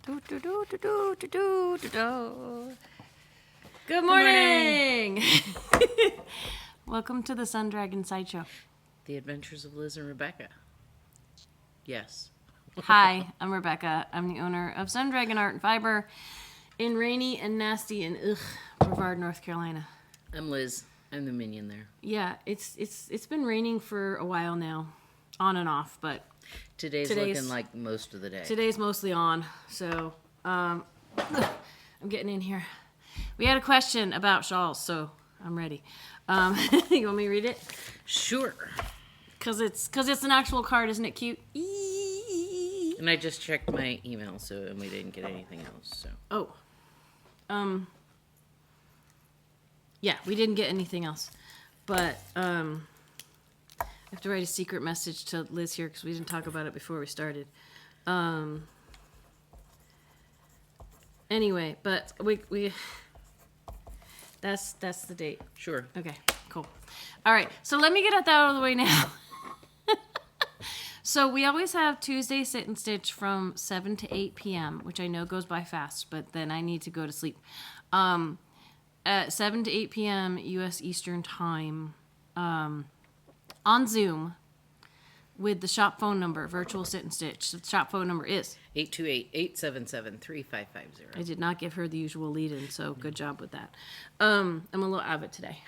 Good morning! Welcome to the Sun Dragon Sideshow. The Adventures of Liz and Rebecca. Yes. Hi, I'm Rebecca. I'm the owner of Sun Dragon Art and Fiber in rainy and nasty and Brevard, North Carolina. I'm Liz. I'm the minion there. Yeah, it's been raining for a while now, on and off, but Today's looking like most of the day. Today's mostly on, so I'm getting in here. We had a question about shawls, so I'm ready. You want me to read it? Sure. Cause it's an actual card, isn't it cute? And I just checked my email, and we didn't get anything else. So. Oh. Yeah, we didn't get anything else, but I have to write a secret message to Liz here because we didn't talk about it before we started. Anyway, but we that's the date. Sure. Okay, cool. All right, so let me get that out of the way now. So we always have Tuesday Sit and Stitch from 7 to 8 p.m., which I know goes by fast, but then I need to go to sleep. At 7 to 8 p.m. U.S. Eastern Time, on Zoom with the shop phone number, virtual Sit and Stitch. The shop phone number is 828-877-3550. I did not give her the usual lead-in, so good job with that. I'm a little avid today.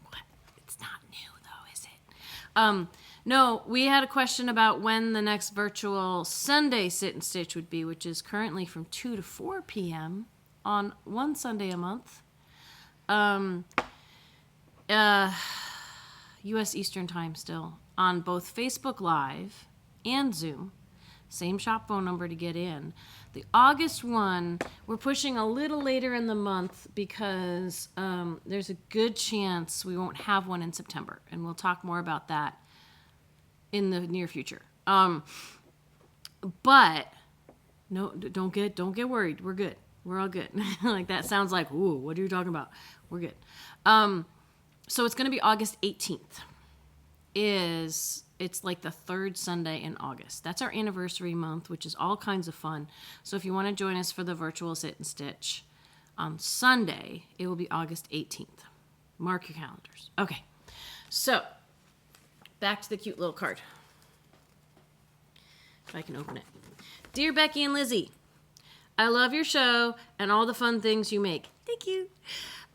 What? It's not new, though, is it? No, we had a question about when the next virtual Sunday Sit and Stitch would be, which is currently from 2 to 4 p.m. on one Sunday a month. U.S. Eastern Time still, on both Facebook Live and Zoom. Same shop phone number to get in. The August one, we're pushing a little later in the month because there's a good chance we won't have one in September, and we'll talk more about that in the near future. But no, don't get worried. We're good. We're all good. Like that sounds like, ooh, what are you talking about? We're good. So it's going to be August 18th. It's like the third Sunday in August. That's our anniversary month, which is all kinds of fun. So if you want to join us for the virtual Sit and Stitch on Sunday, it will be August 18th. Mark your calendars. Okay. So back to the cute little card. If I can open it. Dear Becky and Lizzie, I love your show and all the fun things you make. Thank you.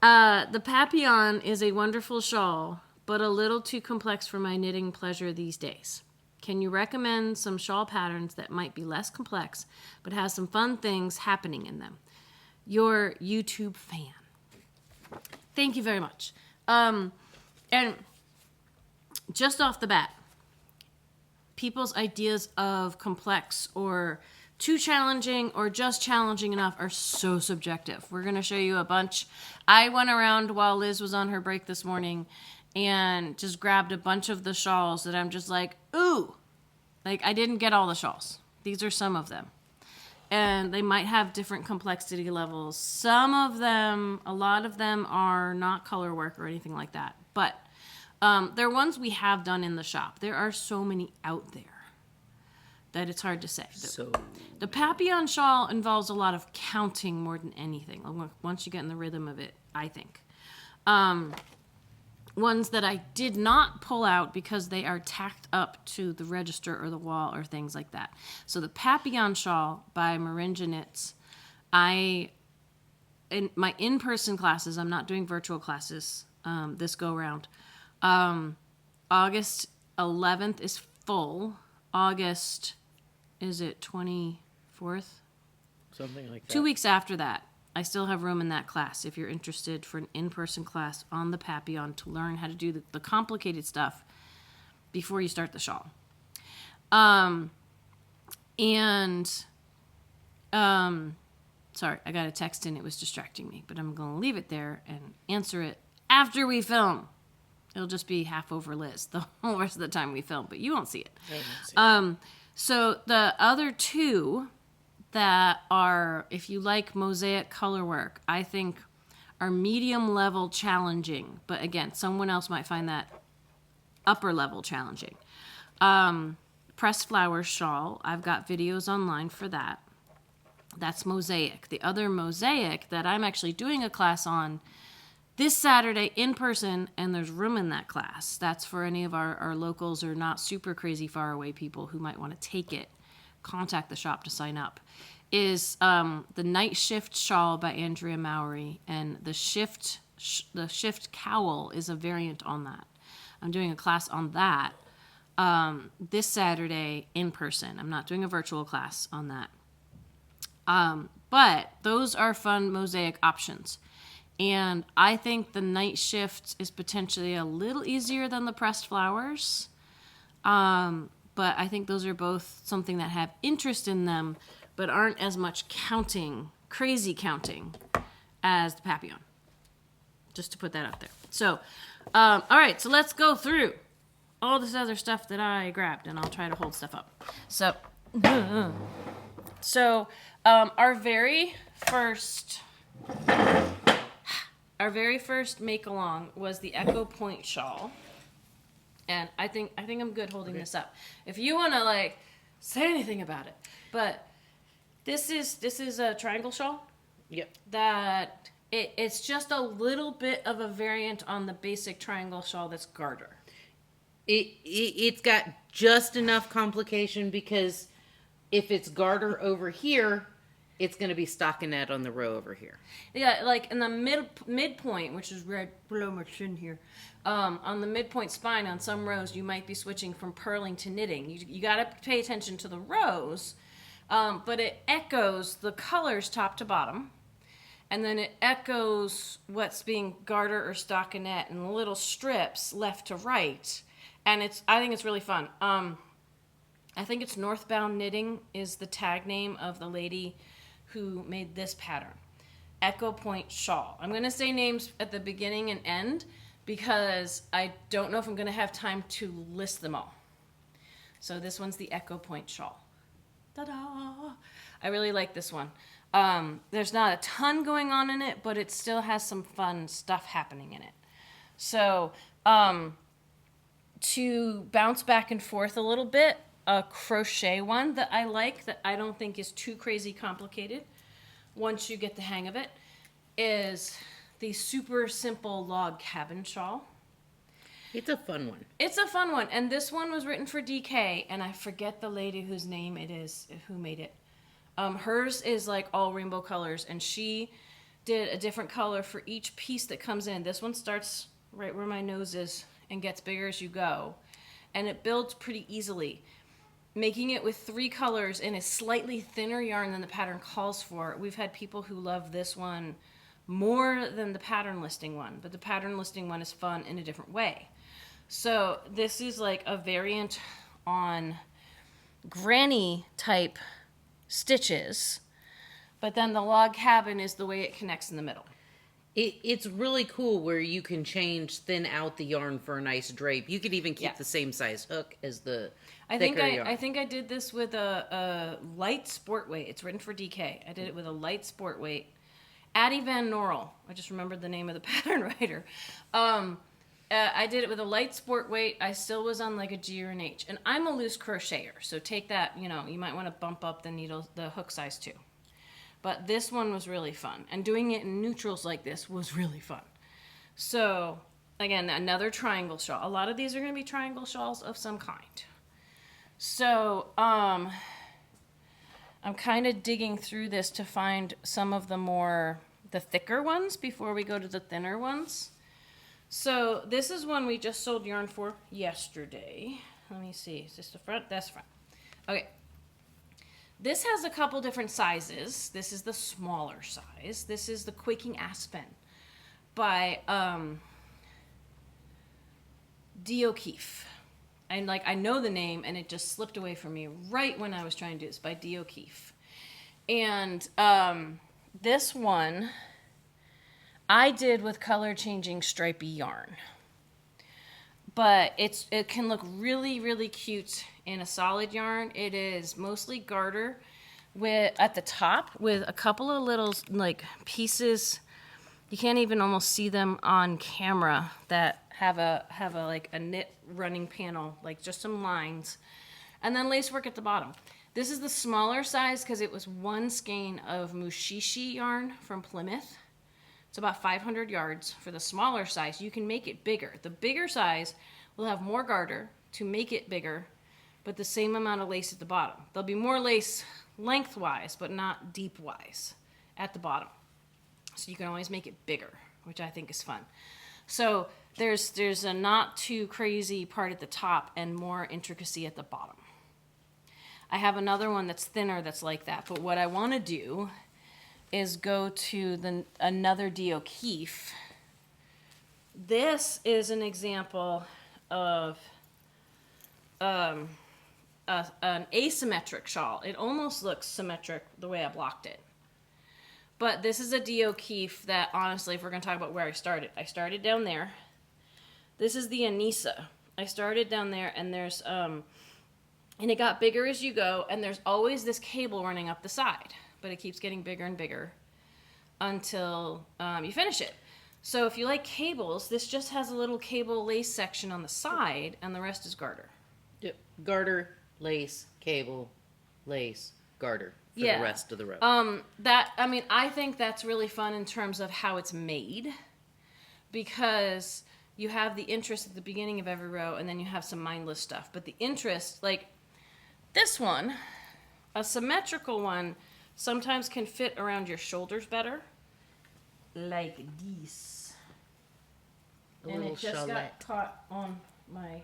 The Papillon is a wonderful shawl, but a little too complex for my knitting pleasure these days. Can you recommend some shawl patterns that might be less complex, but have some fun things happening in them? Your YouTube fan. Thank you very much. And just off the bat, people's ideas of complex or too challenging or just challenging enough are so subjective. We're going to show you a bunch. I went around while Liz was on her break this morning and just grabbed a bunch of the shawls that I'm just like, ooh. Like, I didn't get all the shawls. These are some of them. And they might have different complexity levels. Some of them, a lot of them are not color work or anything like that. But they're ones we have done in the shop. There are so many out there that it's hard to say. The Papillon shawl involves a lot of counting more than anything. Once you get in the rhythm of it, I think. Ones that I did not pull out because they are tacked up to the register or the wall or things like that. So the Papillon shawl by Marinja Knits, in my in-person classes, I'm not doing virtual classes this go round. August 11th is full. August, is it 24th? Something like that. 2 weeks after that, I still have room in that class if you're interested for an in-person class on the Papillon to learn how to do the complicated stuff before you start the shawl. Sorry, I got a text in. It was distracting me, but I'm going to leave it there and answer it after we film. It'll just be half over Liz the whole rest of the time we film, but you won't see it. I won't see it. So the other two that are, if you like mosaic color work, I think are medium level challenging. But again, someone else might find that upper level challenging. Pressed Flower Shawl, I've got videos online for that. That's Mosaic. The other Mosaic that I'm actually doing a class on this Saturday in person, and there's room in that class. That's for any of our locals or not super crazy far away people who might want to take it. Contact the shop to sign up. Is the Night Shift Shawl by Andrea Mowry, and the Shift Cowl is a variant on that. I'm doing a class on that this Saturday in person. I'm not doing a virtual class on that. But those are fun Mosaic options. And I think the Night Shift is potentially a little easier than the pressed flowers. But I think those are both something that have interest in them, but aren't as much crazy counting, as the Papillon. Just to put that out there. So, all right, so let's go through all this other stuff that I grabbed, and I'll try to hold stuff up. So, our very first make along was the Echo Point Shawl, and I think I'm good holding this up. If you want to like say anything about it, but this is a triangle shawl. Yep. That it's just a little bit of a variant on the basic triangle shawl that's garter. It's got just enough complication because if it's garter over here, it's going to be stockinette on the row over here. Yeah, like in the midpoint, which is right below my chin here, on the midpoint spine on some rows, you might be switching from purling to knitting. You got to pay attention to the rows, but it echoes the colors top to bottom, and then it echoes what's being garter or stockinette in little strips left to right, and I think it's really fun. I think it's Northbound Knitting is the tag name of the lady who made this pattern. Echo Point Shawl. I'm going to say names at the beginning and end because I don't know if I'm going to have time to list them all. So this one's the Echo Point Shawl. Ta-da! I really like this one. There's not a ton going on in it, but it still has some fun stuff happening in it. So to bounce back and forth a little bit, a crochet one that I like that I don't think is too crazy complicated once you get the hang of it is the super simple log cabin shawl. It's a fun one. It's a fun one, and this one was written for DK, and I forget the lady whose name it is who made it. Hers is like all rainbow colors, and she did a different color for each piece that comes in. This one starts right where my nose is and gets bigger as you go, and it builds pretty easily. Making it with 3 colors in a slightly thinner yarn than the pattern calls for. We've had people who love this one more than the pattern listing one, but the pattern listing one is fun in a different way. So this is like a variant on granny type stitches, but then the log cabin is the way it connects in the middle. It's really cool where you can thin out the yarn for a nice drape. You could even keep the same size hook as the thicker yarn. I think I did this with a light sport weight. It's written for DK. I did it with a light sport weight. Addie Van Norrell. I just remembered the name of the pattern writer. I did it with a light sport weight. I still was on like a G or an H. And I'm a loose crocheter, so take that, you might want to bump up the hook size too. But this one was really fun. And doing it in neutrals like this was really fun. So, again, another triangle shawl. A lot of these are going to be triangle shawls of some kind. So, I'm kind of digging through this to find some of the thicker ones before we go to the thinner ones. So, this is one we just sold yarn for yesterday. Let me see. Is this the front? That's front. Okay. This has a couple different sizes. This is the smaller size. This is the Quaking Aspen by Dee O'Keefe. And I know the name, and it just slipped away from me right when I was trying to do this, by Dee O'Keefe. And this one I did with color changing stripy yarn. But it can look really, really cute in a solid yarn. It is mostly garter at the top with a couple of little pieces. You can't even almost see them on camera that have a knit running panel, just some lines, and then lace work at the bottom. This is the smaller size because it was one skein of Mushishi yarn from Plymouth. It's about 500 yards. For the smaller size, you can make it bigger. The bigger size will have more garter to make it bigger, but the same amount of lace at the bottom. There'll be more lace lengthwise, but not deep-wise at the bottom. So you can always make it bigger, which I think is fun. So there's a not too crazy part at the top and more intricacy at the bottom. I have another one that's thinner that's like that, but what I want to do is go to another D. O'Keefe. This is an example of an asymmetric shawl. It almost looks symmetric the way I blocked it. But this is a D. O'Keefe that, honestly, if we're going to talk about where I started down there. This is the Anissa. I started down there, and there's, and it got bigger as you go, and there's always this cable running up the side, but it keeps getting bigger and bigger until you finish it. So if you like cables, this just has a little cable lace section on the side, and the rest is garter. Yep. Garter, lace, cable, lace, garter for the rest of the row. I think that's really fun in terms of how it's made, because you have the interest at the beginning of every row, and then you have some mindless stuff. But the interest, like this one, a symmetrical one, sometimes can fit around your shoulders better, like this. And it just got caught on my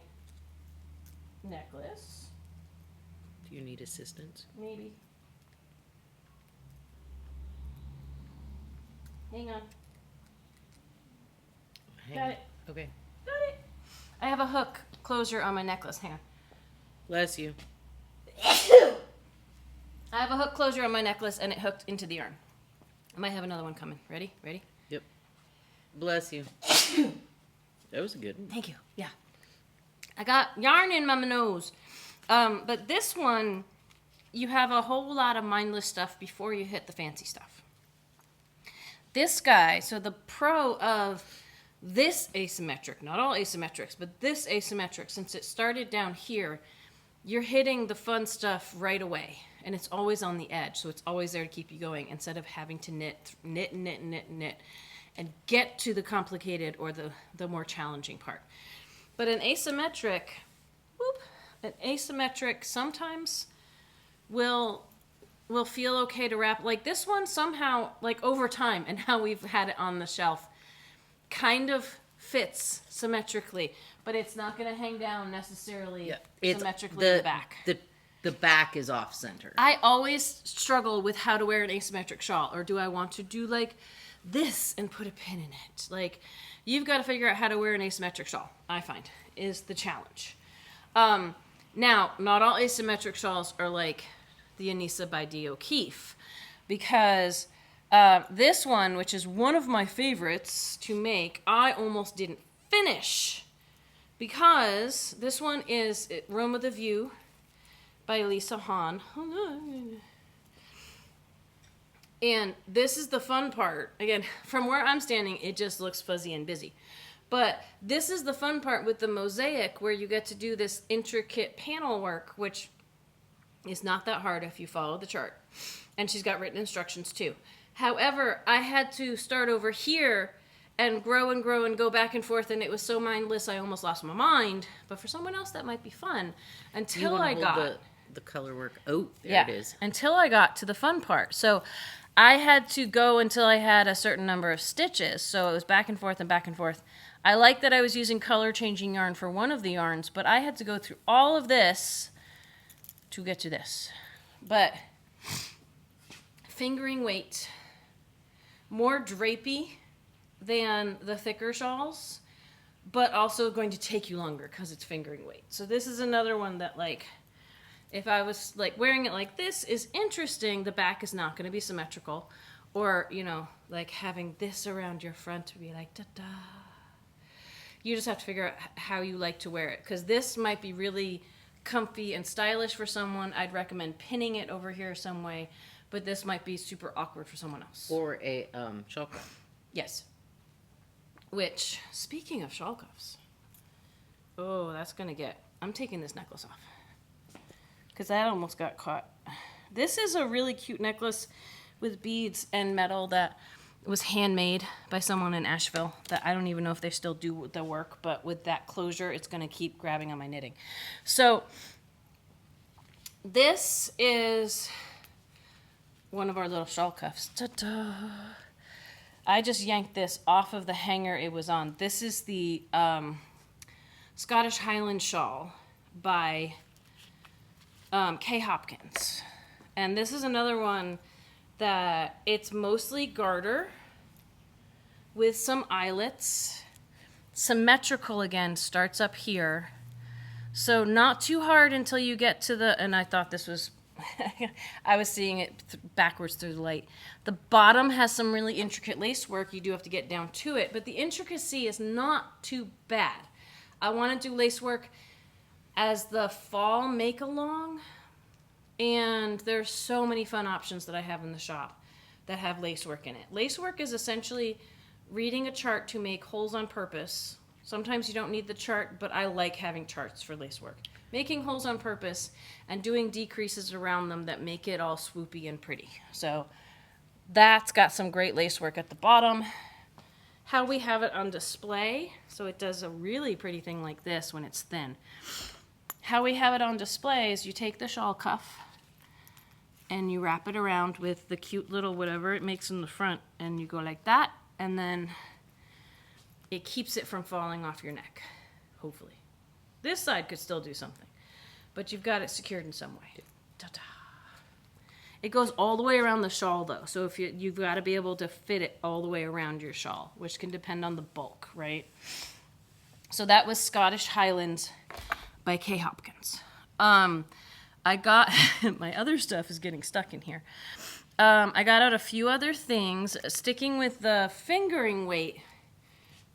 necklace. Do you need assistance? Maybe. Hang on. Got it. Okay. Got it. I have a hook closure on my necklace. Hang on. Bless you. I have a hook closure on my necklace, and it hooked into the yarn. I might have another one coming. Ready? Ready? Yep. Bless you. That was a good one. Thank you. Yeah. I got yarn in my nose. But this one, you have a whole lot of mindless stuff before you hit the fancy stuff. This guy, so the pro of this asymmetric, not all asymmetrics, but this asymmetric, since it started down here, you're hitting the fun stuff right away. And it's always on the edge, so it's always there to keep you going instead of having to knit, and get to the complicated or the more challenging part. But an asymmetric, sometimes will feel okay to wrap. Like this one somehow, like over time and how we've had it on the shelf, kind of fits symmetrically, but it's not going to hang down necessarily symmetrically in the back. The back is off center. I always struggle with how to wear an asymmetric shawl, or do I want to do like this and put a pin in it? Like, you've got to figure out how to wear an asymmetric shawl, I find, is the challenge. Now, not all asymmetric shawls are like the Anissa by D. O'Keefe, because this one, which is one of my favorites to make, I almost didn't finish, because this one is Roam with a View by Lisa Hahn. And this is the fun part. Again, from where I'm standing, it just looks fuzzy and busy. But this is the fun part with the mosaic, where you get to do this intricate panel work, which is not that hard if you follow the chart. And she's got written instructions too. However, I had to start over here and grow and go back and forth, and it was so mindless I almost lost my mind. But for someone else, that might be fun. Until I got the color work. Oh, there it is. Until I got to the fun part. So I had to go until I had a certain number of stitches. So it was back and forth and back and forth. I like that I was using color changing yarn for one of the yarns, but I had to go through all of this to get to this. But fingering weight, more drapey than the thicker shawls, but also going to take you longer because it's fingering weight. So this is another one that, like, if I was like wearing it like this is interesting, the back is not going to be symmetrical, or, you know, like having this around your front to be like da-da. You just have to figure out how you like to wear it, because this might be really comfy and stylish for someone. I'd recommend pinning it over here some way, but this might be super awkward for someone else. Or a shawl cuff. Yes. Which, speaking of shawl cuffs, oh, that's going to get... I'm taking this necklace off, because that almost got caught. This is a really cute necklace with beads and metal that was handmade by someone in Asheville that I don't even know if they still do the work, but with that closure, it's going to keep grabbing on my knitting. So this is one of our little shawl cuffs. Ta-da! I just yanked this off of the hanger it was on. This is the Scottish Highland shawl by Kay Hopkins. And this is another one that it's mostly garter with some eyelets. Symmetrical again, starts up here. So not too hard until you get to the, and I thought this was, I was seeing it backwards through the light. The bottom has some really intricate lace work. You do have to get down to it, but the intricacy is not too bad. I want to do lace work as the fall make along. And there's so many fun options that I have in the shop that have lacework in it. Lacework is essentially reading a chart to make holes on purpose. Sometimes you don't need the chart, but I like having charts for lacework. Making holes on purpose and doing decreases around them that make it all swoopy and pretty. So that's got some great lacework at the bottom. How we have it on display, so it does a really pretty thing like this when it's thin. How we have it on display is you take the shawl cuff and you wrap it around with the cute little whatever it makes in the front, and you go like that, and then it keeps it from falling off your neck, hopefully. This side could still do something, but you've got it secured in some way. Ta-da. It goes all the way around the shawl though, so if you've got to be able to fit it all the way around your shawl, which can depend on the bulk, right? So that was Scottish Highlands by Kay Hopkins. I got, my other stuff is getting stuck in here. I got out a few other things. Sticking with the fingering weight,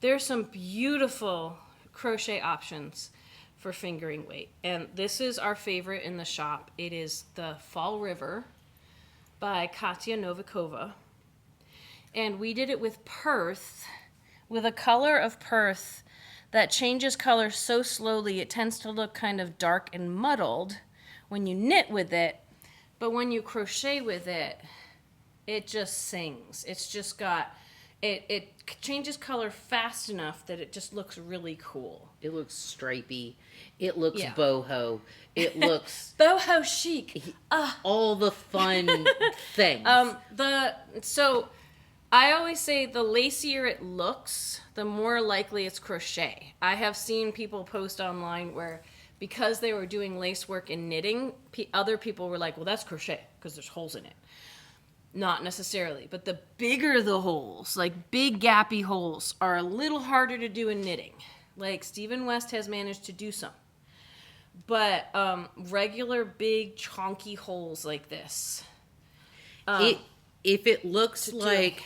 there's some beautiful crochet options for fingering weight. And this is our favorite in the shop. It is the Fall River by Katya Novikova. And we did it with Perth, with a color of Perth that changes color so slowly it tends to look kind of dark and muddled when you knit with it, but when you crochet with it, it just sings. It's just got, it changes color fast enough that it just looks really cool. It looks stripy. It looks boho. It looks boho chic. All the fun things. So I always say the lacier it looks, the more likely it's crochet. I have seen people post online where because they were doing lace work and knitting, other people were like, well, that's crochet because there's holes in it. Not necessarily, but the bigger the holes, like big gappy holes, are a little harder to do in knitting. Like Stephen West has managed to do some. But regular big chonky holes like this. If it looks like...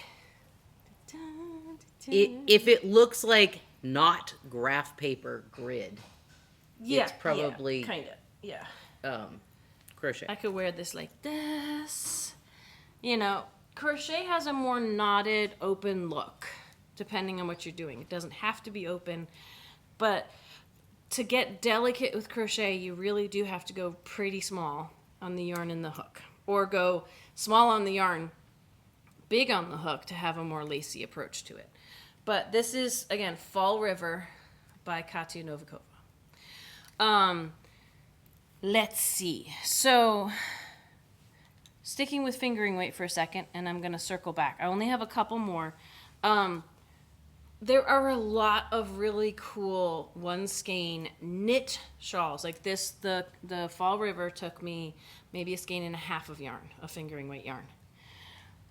If it looks like not graph paper grid, it's probably kind of crochet. I could wear this like this. You know, crochet has a more knotted, open look, depending on what you're doing. It doesn't have to be open, but to get delicate with crochet, you really do have to go pretty small on the yarn and the hook, or go small on the yarn, big on the hook to have a more lacy approach to it. But this is, again, Fall River by Katya Novikova. Let's see. So, sticking with fingering weight for a second, and I'm going to circle back. I only have a couple more. There are a lot of really cool one skein knit shawls. Like this, the Fall River took me maybe a skein and a half of yarn, of fingering weight yarn.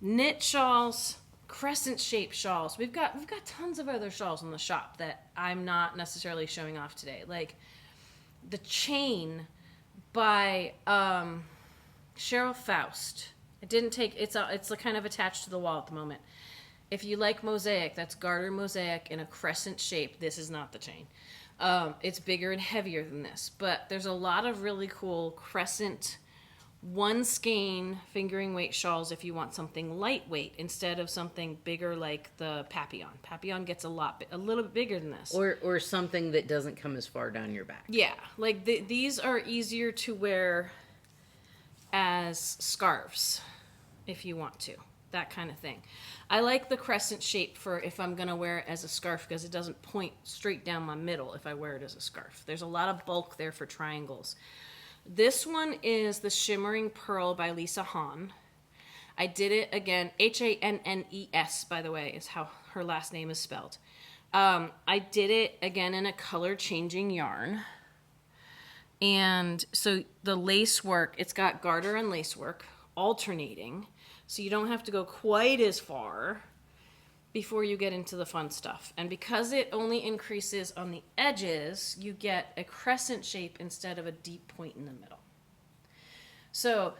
Knit shawls, crescent shaped shawls. We've got tons of other shawls in the shop that I'm not necessarily showing off today. Like the chain by Cheryl Faust. It didn't take, it's kind of attached to the wall at the moment. If you like mosaic, that's garter mosaic in a crescent shape. This is not the chain. It's bigger and heavier than this, but there's a lot of really cool crescent one skein fingering weight shawls if you want something lightweight instead of something bigger like the Papillon. Papillon gets a little bit bigger than this. Or something that doesn't come as far down your back. Yeah, like these are easier to wear as scarves if you want to, that kind of thing. I like the crescent shape for if I'm going to wear it as a scarf because it doesn't point straight down my middle if I wear it as a scarf. There's a lot of bulk there for triangles. This one is the Shimmering Pearl by Lisa Hahn. I did it again, Hannes, by the way, is how her last name is spelled. I did it again in a color changing yarn. And so the lace work, it's got garter and lace work alternating. So you don't have to go quite as far before you get into the fun stuff. And because it only increases on the edges, you get a crescent shape instead of a deep point in the middle. So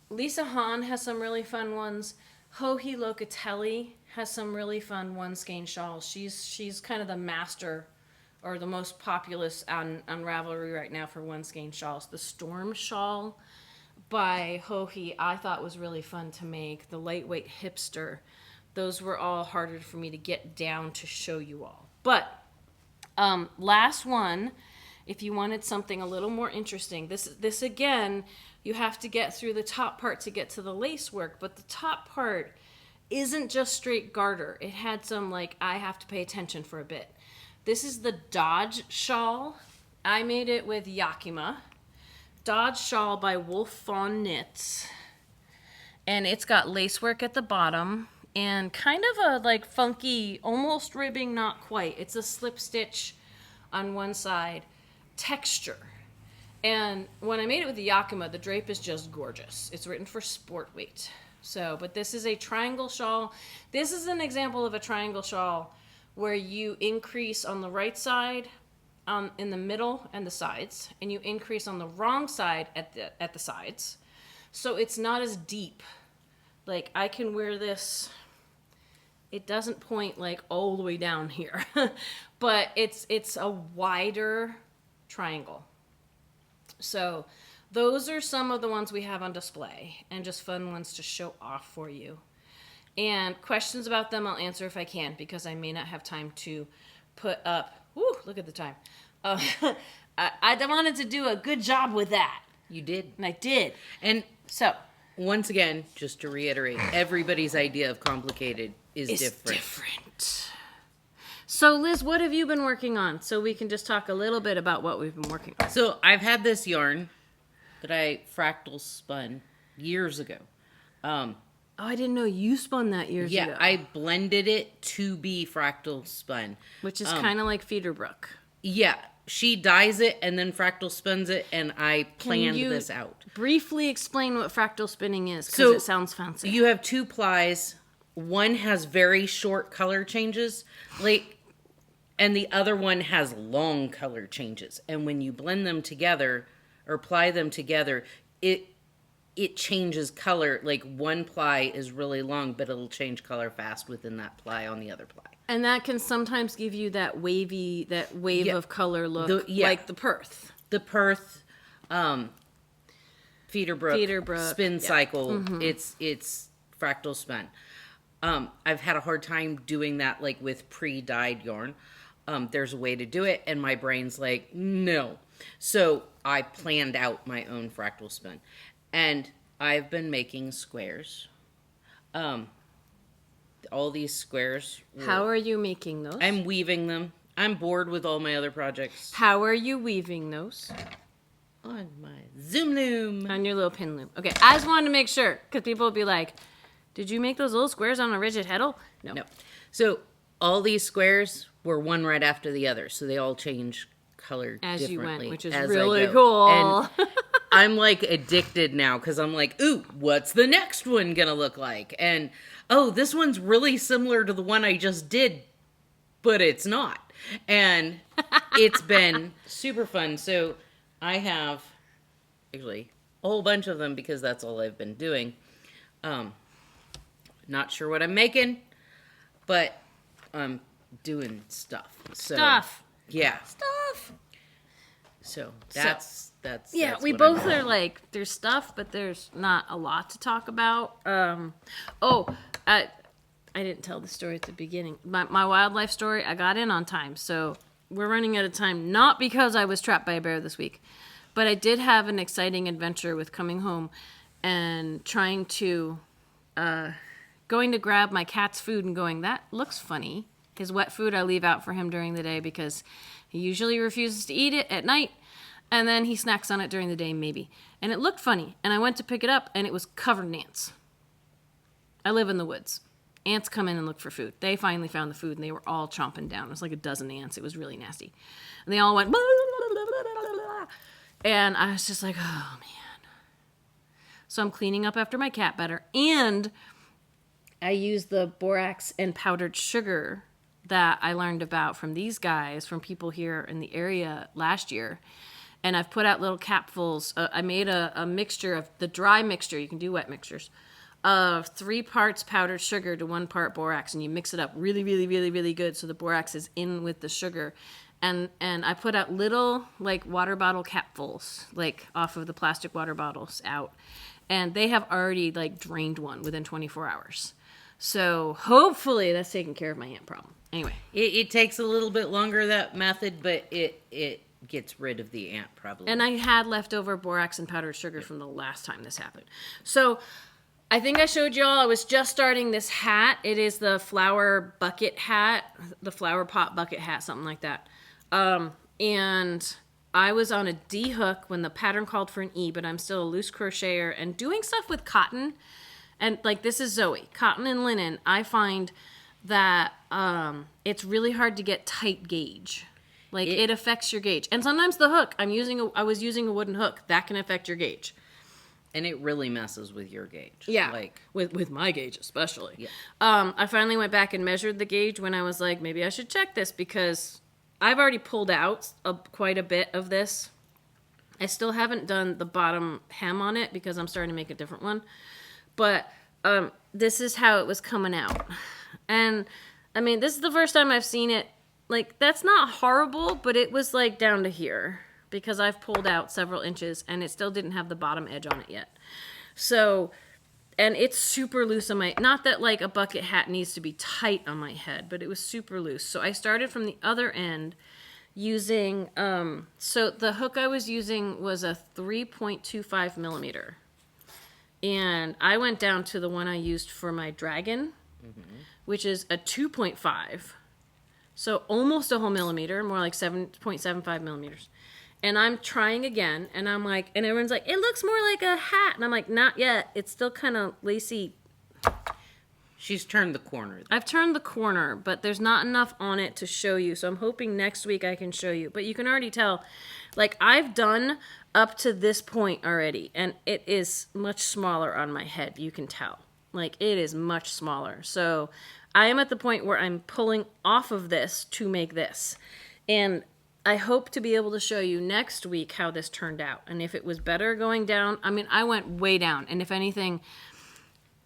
Lisa Hahn has some really fun ones. Joji Locatelli has some really fun one skein shawls. She's kind of the master or the most populous on Ravelry right now for one skein shawls. The Storm Shawl by Joji I thought was really fun to make. The Lightweight Hipster, those were all harder for me to get down to show you all. But last one, if you wanted something a little more interesting, this again, you have to get through the top part to get to the lace work, but the top part isn't just straight garter. It had some, like, I have to pay attention for a bit. This is the Dodge Shawl. I made it with Yakima. Dodge Shawl by Wolf Fawn Knits. And it's got lace work at the bottom and kind of a, like, funky, almost ribbing, not quite. It's a slip stitch on one side texture. And when I made it with the Yakima, the drape is just gorgeous. It's written for sport weight. So, but this is a triangle shawl. This is an example of a triangle shawl where you increase on the right side, in the middle and the sides, and you increase on the wrong side at the sides. So it's not as deep. Like, I can wear this. It doesn't point like all the way down here, but it's a wider triangle. So those are some of the ones we have on display and just fun ones to show off for you. And questions about them I'll answer if I can because I may not have time to put up. Woo, look at the time. I wanted to do a good job with that. You did. And I did. And so, once again, just to reiterate, everybody's idea of complicated is different. So, Liz, what have you been working on? So we can just talk a little bit about what we've been working on. So I've had this yarn that I fractal spun years ago. Oh, I didn't know you spun that years ago. Yeah, I blended it to be fractal spun. Which is kind of like Feederbrook. Yeah, she dyes it and then fractal spins it, and I planned this out. Briefly explain what fractal spinning is, because it sounds fancy. You have two plies. One has very short color changes, and the other one has long color changes. And when you blend them together or ply them together, it changes color. Like, one ply is really long, but it'll change color fast within that ply on the other ply. And that can sometimes give you that wave of color look, like the Perth. The Perth, Feederbrook spin cycle. Mm-hmm. It's fractal spun. I've had a hard time doing that, like, with pre-dyed yarn. There's a way to do it, and my brain's like, no. So I planned out my own fractal spin. And I've been making squares. All these squares. How are you making those? I'm weaving them. I'm bored with all my other projects. How are you weaving those? On my Zoom loom. On your little pin loom. Okay, I just wanted to make sure, because people would be like, did you make those little squares on a rigid heddle? No. So all these squares were one right after the other, so they all change color as differently. You went, which is really cool. And I'm, like, addicted now, because I'm like, ooh, what's the next one gonna look like? And, oh, this one's really similar to the one I just did, but it's not. And it's been super fun. So I have, actually, a whole bunch of them, because that's all I've been doing. Not sure what I'm making, but I'm doing stuff. Yeah. Stuff. So that's yeah, we both are like, there's stuff, but there's not a lot to talk about. I didn't tell the story at the beginning. My wildlife story, I got in on time, so we're running out of time, not because I was trapped by a bear this week, but I did have an exciting adventure with coming home and trying to, going to grab my cat's food and going, that looks funny. His wet food I leave out for him during the day because he usually refuses to eat it at night, and then he snacks on it during the day maybe. And it looked funny, and I went to pick it up, and it was covered in ants. I live in the woods. Ants come in and look for food. They finally found the food, and they were all chomping down. It was like a dozen ants. It was really nasty. And they all went, blah, blah, blah, blah, blah, blah. And I was just like, oh, man. So I'm cleaning up after my cat better, and I use the borax and powdered sugar that I learned about from these guys, from people here in the area last year. And I've put out little capfuls. I made a mixture of the dry mixture. You can do wet mixtures of 3 parts powdered sugar to 1 part borax. And you mix it up really, really, really, really good. So the borax is in with the sugar. And I put out little like water bottle capfuls, like off of the plastic water bottles out. And they have already like drained one within 24 hours. So hopefully that's taking care of my ant problem. Anyway. It takes a little bit longer, that method, but it gets rid of the ant problem. And I had leftover borax and powdered sugar from the last time this happened. So I think I showed y'all I was just starting this hat. It is the flower bucket hat, the flower pot bucket hat, something like that. And I was on a D hook when the pattern called for an E, but I'm still a loose crocheter and doing stuff with cotton. And like, this is Zoe, cotton and linen. I find that it's really hard to get tight gauge. Like it affects your gauge. And sometimes the hook, I was using a wooden hook, that can affect your gauge. And it really messes with your gauge. Yeah, like with my gauge especially. Yeah. I finally went back and measured the gauge when I was like, maybe I should check this because I've already pulled out quite a bit of this. I still haven't done the bottom hem on it because I'm starting to make a different one. But this is how it was coming out. And, I mean, this is the first time I've seen it. Like, that's not horrible, but it was, like, down to here. Because I've pulled out several inches, and it still didn't have the bottom edge on it yet. So, and it's super loose on my... Not that, like, a bucket hat needs to be tight on my head, but it was super loose. So I started from the other end using... so the hook I was using was a 3.25 millimeter. And I went down to the one I used for my dragon, which is a 2.5. So almost a whole millimeter, more like 7.75 millimeters. And I'm trying again, and I'm like, and everyone's like, it looks more like a hat. And I'm like, not yet. It's still kind of lacy. She's turned the corner. I've turned the corner, but there's not enough on it to show you. So I'm hoping next week I can show you. But you can already tell, like, I've done up to this point already, and it is much smaller on my head. You can tell. Like, it is much smaller. So I am at the point where I'm pulling off of this to make this. And I hope to be able to show you next week how this turned out. And if it was better going down, I mean, I went way down. And if anything,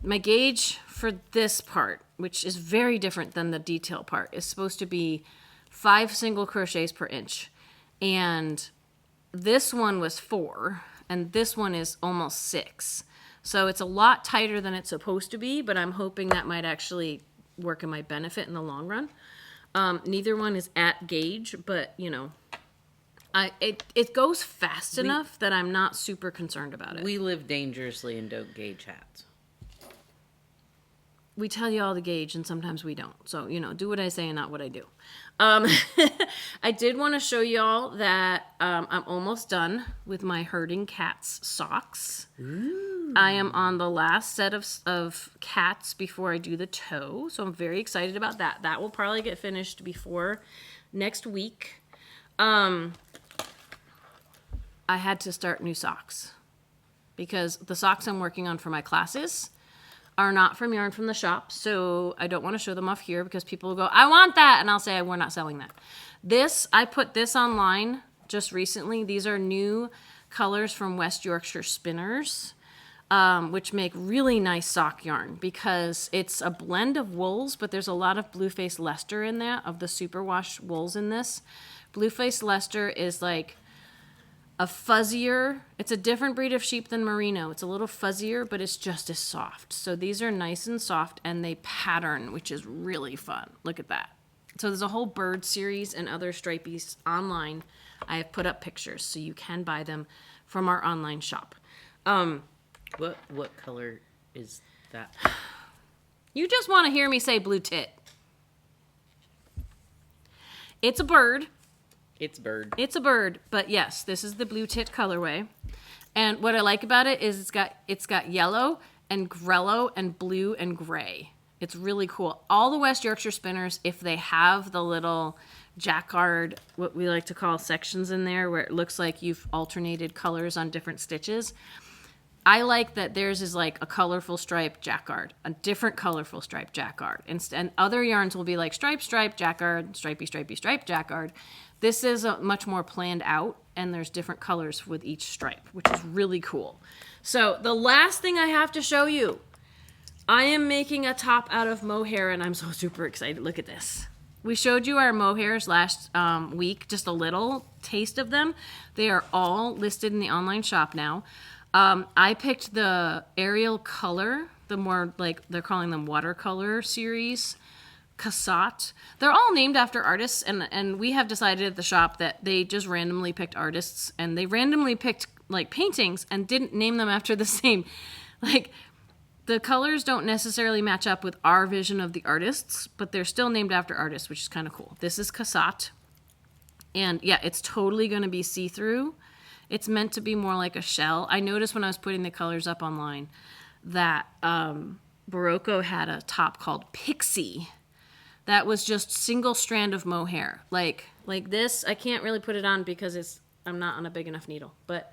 my gauge for this part, which is very different than the detail part, is supposed to be 5 single crochets per inch. And this one was 4, and this one is almost 6. So it's a lot tighter than it's supposed to be, but I'm hoping that might actually work in my benefit in the long run. Neither one is at gauge, but, you know, it goes fast enough that I'm not super concerned about it. We live dangerously and don't gauge hats. We tell you all the gauge, and sometimes we don't. So, you know, do what I say and not what I do. I did want to show y'all that I'm almost done with my herding cats socks. Ooh. I am on the last set of cats before I do the toe, so I'm very excited about that. That will probably get finished before next week. I had to start new socks because the socks I'm working on for my classes are not from Yarn from the Shop, so I don't want to show them off here because people will go, I want that, and I'll say, we're not selling that. I put this online just recently. These are new colors from West Yorkshire Spinners, which make really nice sock yarn because it's a blend of wools, but there's a lot of Blueface Leicester in there, of the superwash wools in this. Blueface Leicester is like a fuzzier, it's a different breed of sheep than merino. It's a little fuzzier, but it's just as soft. So these are nice and soft, and they pattern, which is really fun. Look at that. So there's a whole bird series and other stripies online. I have put up pictures, so you can buy them from our online shop. What color is that? You just want to hear me say blue tit. It's a bird. It's bird. It's a bird, but yes, this is the blue tit colorway. And what I like about it is it's got yellow and grello and blue and gray. It's really cool. All the West Yorkshire spinners, if they have the little jacquard, what we like to call sections in there, where it looks like you've alternated colors on different stitches, I like that theirs is like a colorful stripe jacquard, a different colorful stripe jacquard. And other yarns will be like stripe, jacquard, stripey, stripe, jacquard. This is a much more planned out, and there's different colors with each stripe, which is really cool. So the last thing I have to show you, I am making a top out of mohair, and I'm so super excited. Look at this. We showed you our mohairs last week, just a little taste of them. They are all listed in the online shop now. I picked the Ariel Color, the more like they're calling them watercolor series, Cassat. They're all named after artists, and we have decided at the shop that they just randomly picked artists, and they randomly picked like paintings and didn't name them after the same. Like, the colors don't necessarily match up with our vision of the artists, but they're still named after artists, which is kind of cool. This is Cassat, and yeah, it's totally going to be see-through. It's meant to be more like a shell. I noticed when I was putting the colors up online that Barocco had a top called Pixie that was just single strand of mohair. Like this, I can't really put it on because I'm not on a big enough needle. But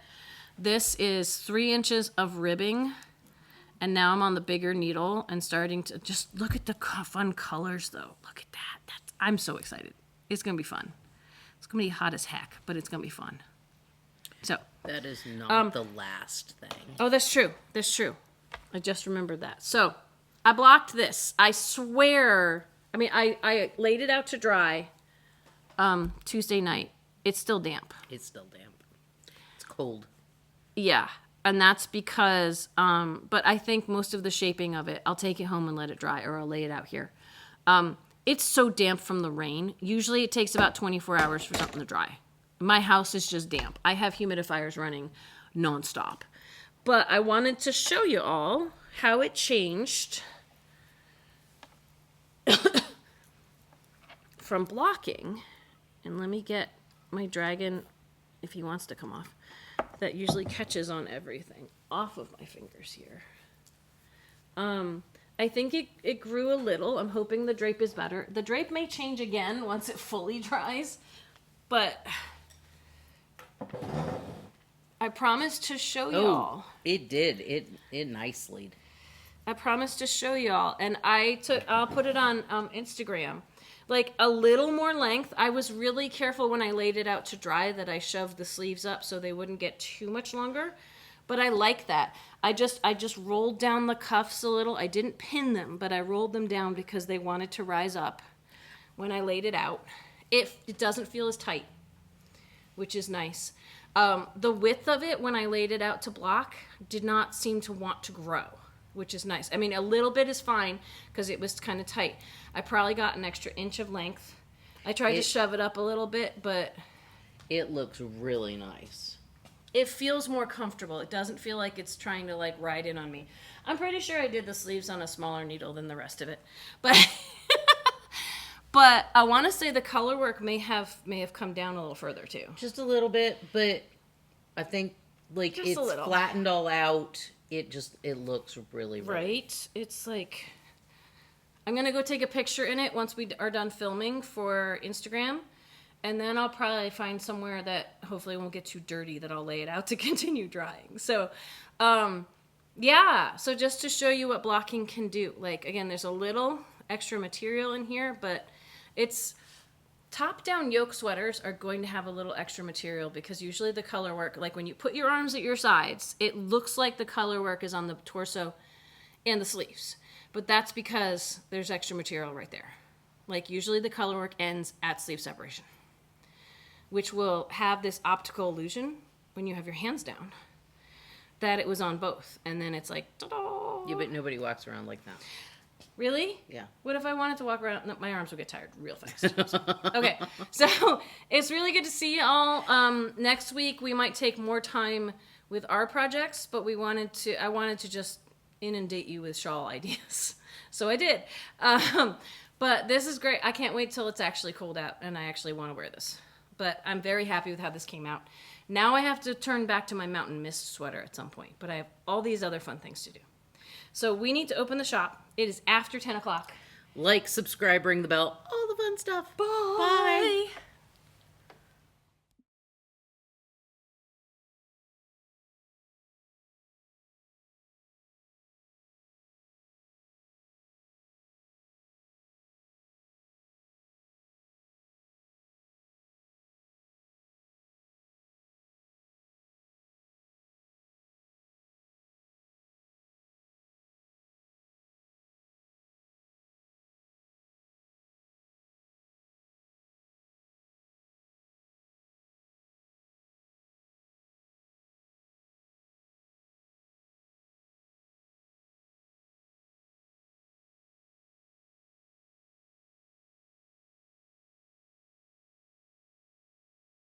this is 3 inches of ribbing, and now I'm on the bigger needle and starting to just look at the fun colors, though. Look at that. I'm so excited. It's going to be fun. It's going to be hot as heck, but it's going to be fun. So that is not the last thing. Oh, that's true. That's true. I just remembered that. So I blocked this. I swear. I mean, I laid it out to dry Tuesday night. It's still damp. It's still damp. It's cold. Yeah. And that's because, but I think most of the shaping of it, I'll take it home and let it dry, or I'll lay it out here. It's so damp from the rain. Usually it takes about 24 hours for something to dry. My house is just damp. I have humidifiers running nonstop. But I wanted to show you all how it changed from blocking. And let me get my dragon, if he wants to come off. That usually catches on everything off of my fingers here. I think it grew a little. I'm hoping the drape is better. The drape may change again once it fully dries. But I promised to show y'all. It did. It nicely. I promised to show y'all, and I'll put it on Instagram. Like a little more length. I was really careful when I laid it out to dry that I shoved the sleeves up so they wouldn't get too much longer. But I like that. I just rolled down the cuffs a little. I didn't pin them, but I rolled them down because they wanted to rise up when I laid it out. It doesn't feel as tight, which is nice. The width of it when I laid it out to block did not seem to want to grow, which is nice. I mean, a little bit is fine because it was kind of tight. I probably got an extra inch of length. I tried to shove it up a little bit, but it looks really nice. It feels more comfortable. It doesn't feel like it's trying to like ride in on me. I'm pretty sure I did the sleeves on a smaller needle than the rest of it, but but I want to say the color work may have come down a little further too. Just a little bit, but I think like Just it's flattened all out. It looks really right. It's like I'm gonna go take a picture in it once we are done filming for Instagram. And then I'll probably find somewhere that hopefully won't get too dirty that I'll lay it out to continue drying. So, yeah. So just to show you what blocking can do. Like, again, there's a little extra material in here, but it's top-down yoke sweaters are going to have a little extra material because usually the color work, like when you put your arms at your sides, it looks like the color work is on the torso and the sleeves. But that's because there's extra material right there. Like usually the color work ends at sleeve separation, which will have this optical illusion when you have your hands down that it was on both. And then it's like, ta-da! Yeah, but nobody walks around like that. Really? Yeah. What if I wanted to walk around? No, my arms would get tired real fast. Okay, so it's really good to see y'all. Next week, we might take more time with our projects, but I wanted to just inundate you with shawl ideas. So I did. But this is great. I can't wait till it's actually cold out and I actually want to wear this. But I'm very happy with how this came out. Now I have to turn back to my Mountain Mist sweater at some point, but I have all these other fun things to do. So we need to open the shop. It is after 10 o'clock. Like, subscribe, ring the bell, all the fun stuff. Bye. Bye.